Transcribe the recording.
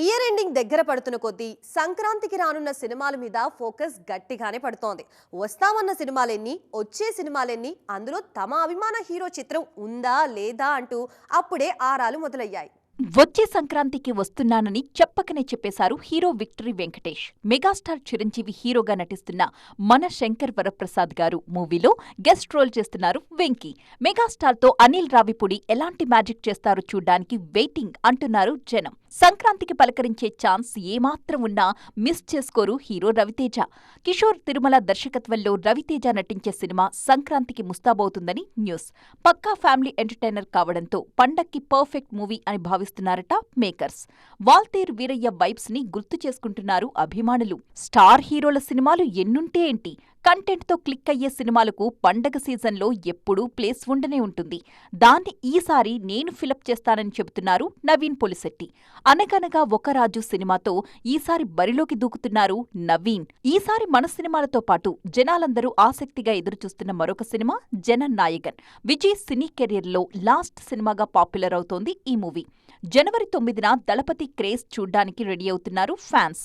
Year ending దగ్గర పడుతున్న కొద్దీ సంక్రాంతికి రానున్న సినిమాల మీద ఫోకస్ గట్టిగానే పడుతోంది. వస్తామన్న సినిమాలెన్ని, వచ్చే సినిమాలెన్ని, అందులో తమ అభిమాన హీరో చిత్రం ఉందా లేదా అంటూ అప్పుడే ఆరాలు మొదలయ్యాయి. వచ్చే సంక్రాంతికి వస్తున్నానని చెప్పకనే చెప్పేశారు hero victory Venkatesh. Megastar Chiranjeevi హీరోగా నటిస్తున్న మన శంకర్ వరప్రసాద్ గారు మూవీలో గెస్ట్ రోల్ చేస్తున్నారు వెంకీ. మెగాస్టార్తో అనిల్ రావిపూడి ఎలాంటి మ్యాజిక్ చేస్తారో చూడ్డానికి వెయిటింగ్ అంటున్నారు జనం. సంక్రాంతికి పలకరించే ఛాన్స్ ఏమాత్రం ఉన్నా మిస్ చేసుకోరు హీరో రవితేజ. కిషోర్ తిరుమల దర్శకత్వంలో రవితేజ నటించే సినిమా సంక్రాంతికి ముస్తాబవుతుందని న్యూస్. పక్కా ఫ్యామిలీ ఎంటర్టైనర్ కావడంతో పండక్కి పర్ఫెక్ట్ మూవీ అని భావిస్తున్నారట మేకర్స్. వాల్తేరు వీరయ్య వైబ్స్ ని గుర్తు చేసుకుంటున్నారు అభిమానులు. స్టార్ హీరోల సినిమాలు ఎన్నుంటే ఏంటి, కంటెంట్తో క్లిక్ అయ్యే సినిమాలకు పండగ సీజన్లో ఎప్పుడూ ప్లేస్ ఉండనే ఉంటుంది. దాన్ని ఈసారి నేను ఫిలప్ చేస్తానని చెబుతున్నారు నవీన్ పొలిశెట్టి. అనగనగా ఒక రాజు సినిమాతో ఈసారి బరిలోకి దూకుతున్నారు నవీన్. ఈసారి మన సినిమాలతో పాటు జనాలందరూ ఆసక్తిగా ఎదురుచూస్తున్న మరొక సినిమా జననాయగన్. విజయ్ సినీ కెరీర్లో లాస్ట్ సినిమాగా పాపులర్ అవుతోంది ఈ మూవీ. జనవరి 9న దళపతి క్రేజ్ చూడ్డానికి రెడీ అవుతున్నారు ఫ్యాన్స్.